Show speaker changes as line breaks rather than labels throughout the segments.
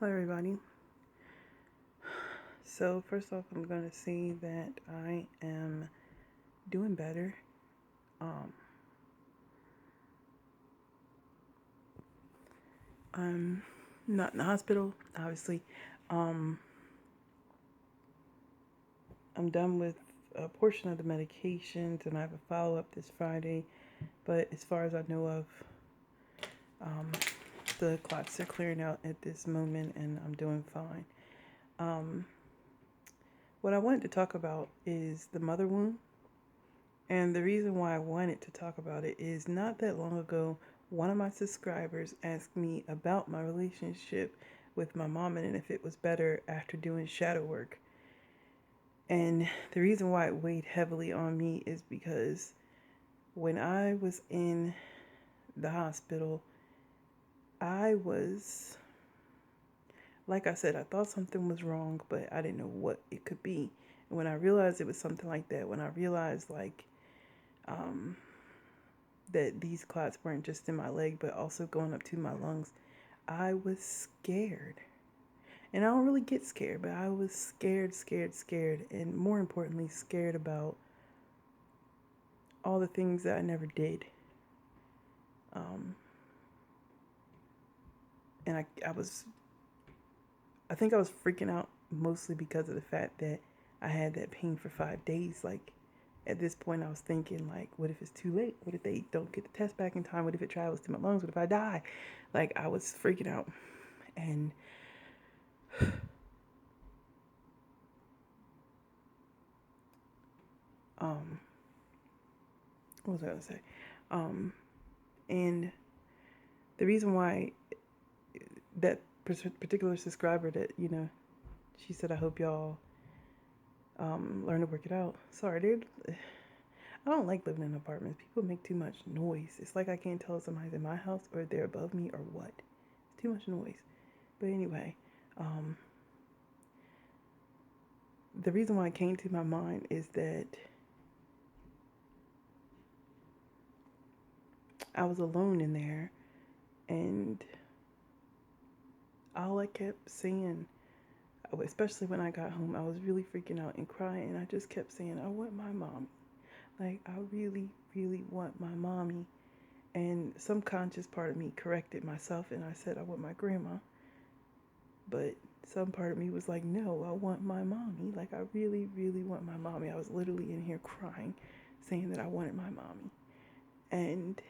Hello, everybody. So, first off, I'm going to say that I am doing better. Um, I'm not in the hospital, obviously. Um, I'm done with a portion of the medications, and I have a follow up this Friday. But as far as I know of, um, the clots are clearing out at this moment, and I'm doing fine. Um, what I wanted to talk about is the mother wound. And the reason why I wanted to talk about it is not that long ago, one of my subscribers asked me about my relationship with my mom and if it was better after doing shadow work. And the reason why it weighed heavily on me is because when I was in the hospital, I was, like I said, I thought something was wrong, but I didn't know what it could be. And when I realized it was something like that, when I realized, um, that these clots weren't just in my leg, but also going up to my lungs, I was scared. And I don't really get scared, but I was scared, and more importantly, scared about all the things that I never did. Um, and I think I was freaking out mostly because of the fact that I had that pain for 5 days. Like, at this point, I was thinking, like, what if it's too late? What if they don't get the test back in time? What if it travels to my lungs? What if I die? Like, I was freaking out. And um, what was I gonna say? Um, and the reason why that particular subscriber that she said, I hope y'all learn to work it out. Sorry, dude. I don't like living in apartments. People make too much noise. It's like I can't tell if somebody's in my house or they're above me or what. It's too much noise. But anyway, um, the reason why it came to my mind is that I was alone in there, and all I kept saying, especially when I got home, I was really freaking out and crying. I just kept saying, I want my mom. Like, I really, really want my mommy. And some conscious part of me corrected myself and I said, I want my grandma. But some part of me was like, no, I want my mommy. Like, I really, really want my mommy. I was literally in here crying, saying that I wanted my mommy. And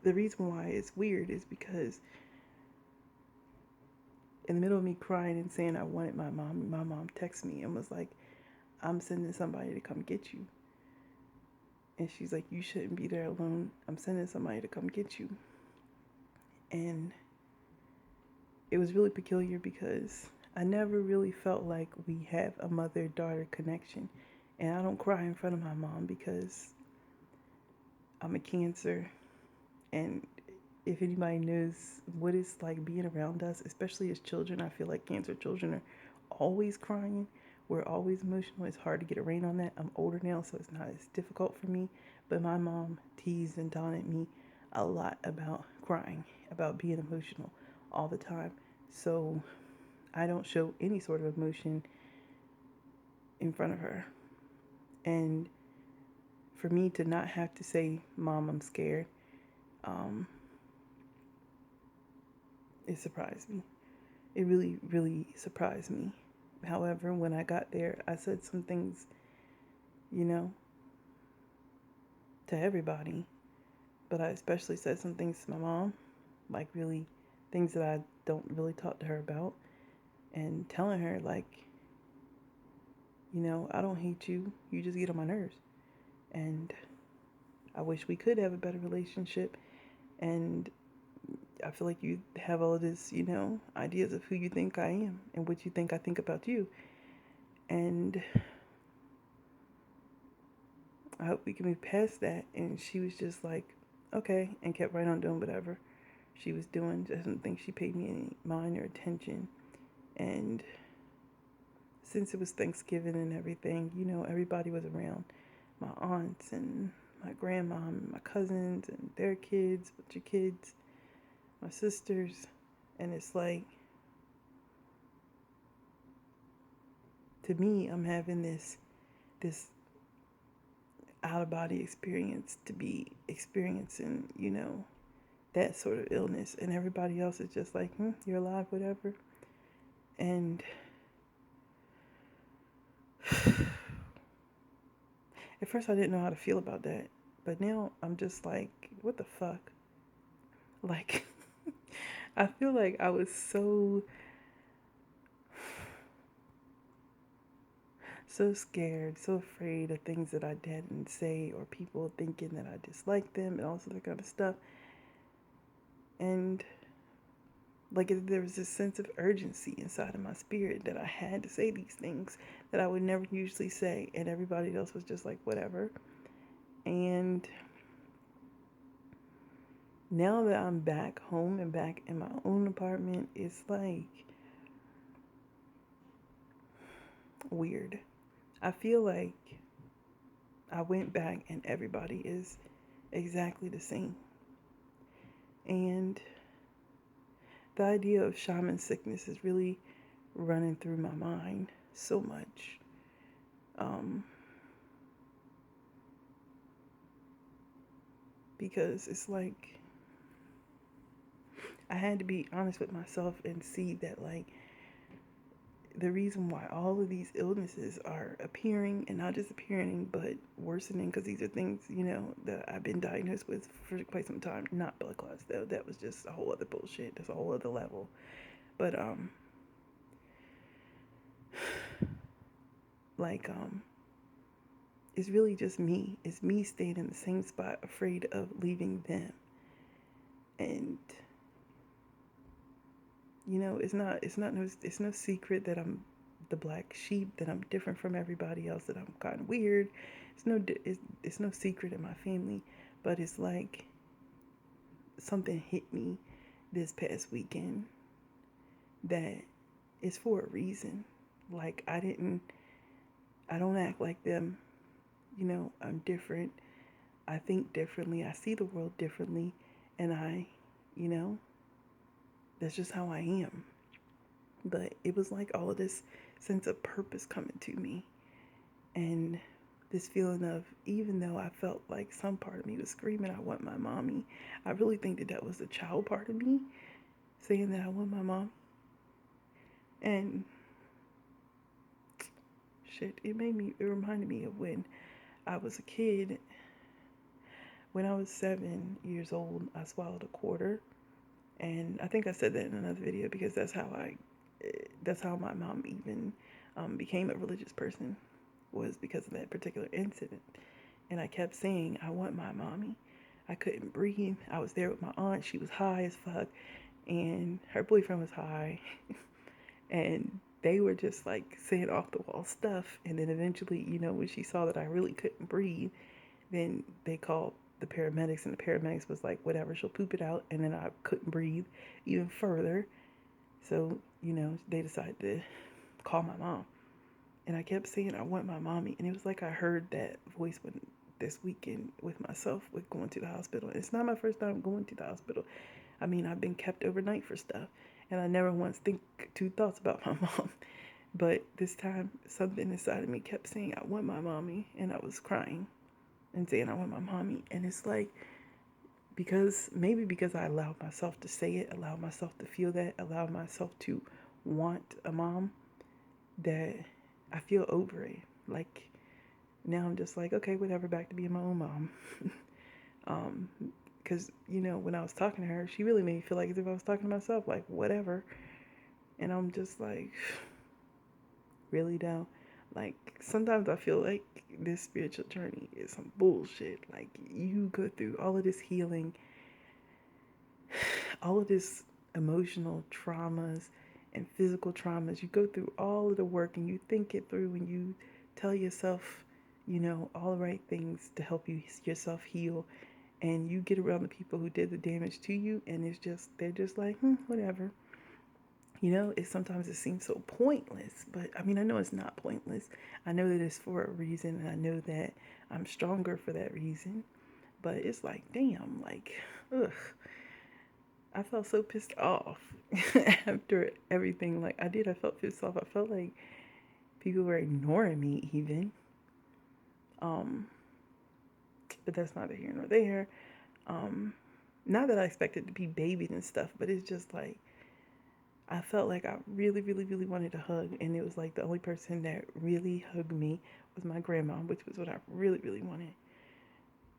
the reason why it's weird is because in the middle of me crying and saying I wanted my mommy, my mom texted me and was like, I'm sending somebody to come get you. And she's like, you shouldn't be there alone. I'm sending somebody to come get you. And it was really peculiar because I never really felt like we have a mother-daughter connection. And I don't cry in front of my mom because I'm a Cancer. And if anybody knows what it's like being around us, especially as children, I feel like Cancer children are always crying. We're always emotional. It's hard to get a rein on that. I'm older now, so it's not as difficult for me. But my mom teased and taunted me a lot about crying, about being emotional all the time. So I don't show any sort of emotion in front of her. And for me to not have to say, Mom, I'm scared, um, it surprised me. It really, really surprised me. However, when I got there, I said some things, you know, to everybody, but I especially said some things to my mom, like really things that I don't really talk to her about, and telling her, like, I don't hate you, you just get on my nerves. And I wish we could have a better relationship. And I feel like you have all of this, ideas of who you think I am and what you think I think about you. And I hope we can move past that. And she was just like, okay, and kept right on doing whatever she was doing. I don't think she paid me any mind or attention. And since it was Thanksgiving and everything, everybody was around. My aunts and my grandma and my cousins and their kids, bunch of kids. my sisters, and it's like, to me, I'm having this out of body experience to be experiencing, that sort of illness, and everybody else is just like, you're alive, whatever. And at first I didn't know how to feel about that, but now I'm just like, what the fuck? Like, I feel like I was so scared, so afraid of things that I didn't say, or people thinking that I dislike them and all this other kind of stuff. And like, there was this sense of urgency inside of my spirit that I had to say these things that I would never usually say, and everybody else was just like, whatever. And now that I'm back home and back in my own apartment, it's like weird. I feel like I went back and everybody is exactly the same. And the idea of shaman sickness is really running through my mind so much. Because it's like, I had to be honest with myself and see that, like, the reason why all of these illnesses are appearing, and not just appearing, but worsening, because these are things, that I've been diagnosed with for quite some time. Not blood clots, though. That was just a whole other bullshit. That's a whole other level. But, it's really just me. It's me staying in the same spot, afraid of leaving them. And, it's no secret that I'm the black sheep, that I'm different from everybody else, that I'm kind of weird. It's no secret in my family, but it's like something hit me this past weekend that is for a reason. Like, I don't act like them. I'm different. I think differently. I see the world differently. And that's just how I am. But it was like all of this sense of purpose coming to me. And this feeling of, even though I felt like some part of me was screaming, I want my mommy, I really think that was the child part of me saying that I want my mom. And shit, it reminded me of when I was a kid. When I was 7 years old, I swallowed a quarter. And I think I said that in another video, because that's how my mom even became a religious person, was because of that particular incident. And I kept saying, I want my mommy. I couldn't breathe. I was there with my aunt. She was high as fuck. And her boyfriend was high. And they were just like saying off the wall stuff. And then eventually, when she saw that I really couldn't breathe, then they called the paramedics, and the paramedics was like, whatever, she'll poop it out. And then I couldn't breathe even further. So, they decided to call my mom. And I kept saying, I want my mommy. And it was like I heard that voice this weekend with myself, with going to the hospital. It's not my first time going to the hospital. I mean, I've been kept overnight for stuff. And I never once think two thoughts about my mom. But this time, something inside of me kept saying, I want my mommy. And I was crying and saying, I want my mommy. And it's like, maybe because I allowed myself to say it, allowed myself to feel that, allowed myself to want a mom, that I feel over it. Like, now I'm just like, okay, whatever, back to being my own mom. Because, when I was talking to her, she really made me feel like as if I was talking to myself, like, whatever. And I'm just like, really, though? Like, sometimes I feel like this spiritual journey is some bullshit. Like, you go through all of this healing, all of this emotional traumas and physical traumas. You go through all of the work and you think it through, and you tell yourself, all the right things to help yourself heal. And you get around the people who did the damage to you, and they're just like, whatever. Sometimes it seems so pointless, but I mean, I know it's not pointless. I know that it's for a reason, and I know that I'm stronger for that reason. But it's like, damn, like, ugh. I felt so pissed off after everything like I did. I felt pissed off. I felt like people were ignoring me even. Um, but that's neither here nor there. Um, Not that I expected to be babied and stuff, but it's just like I felt like I really, really, really wanted a hug, and it was like the only person that really hugged me was my grandma, which was what I really, really wanted,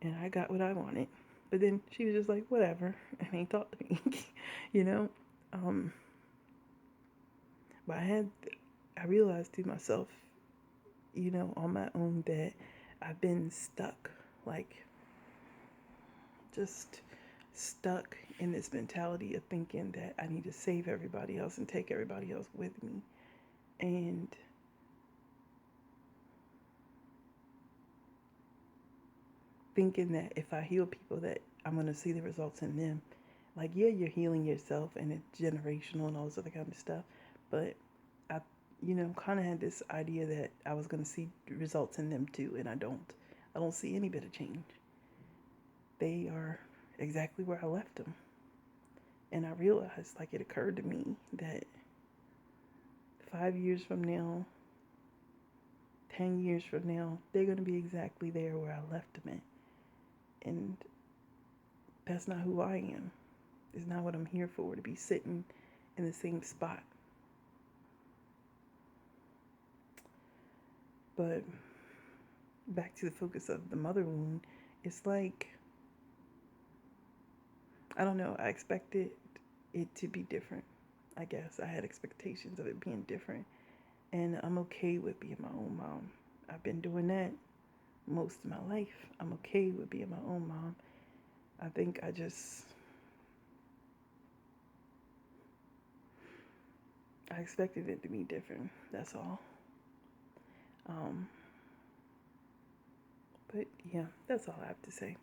and I got what I wanted. But then she was just like, whatever, and ain't talk to me, you know. Um, but I realized to myself, on my own that I've been stuck, like just stuck in this mentality of thinking that I need to save everybody else and take everybody else with me. And thinking that if I heal people that I'm going to see the results in them. Like, yeah, you're healing yourself and it's generational and all this other kind of stuff. But I, kind of had this idea that I was going to see results in them too. And I don't. I don't see any bit of change. They are exactly where I left them. And I realized, like, it occurred to me that 5 years from now, 10 years from now, they're going to be exactly there where I left them at. And that's not who I am. It's not what I'm here for, to be sitting in the same spot. But back to the focus of the mother wound, it's like, I don't know, I expected it to be different. I guess I had expectations of it being different. And I'm okay with being my own mom. I've been doing that most of my life. I'm okay with being my own mom. I think I expected it to be different. That's all. Um, but yeah, that's all I have to say.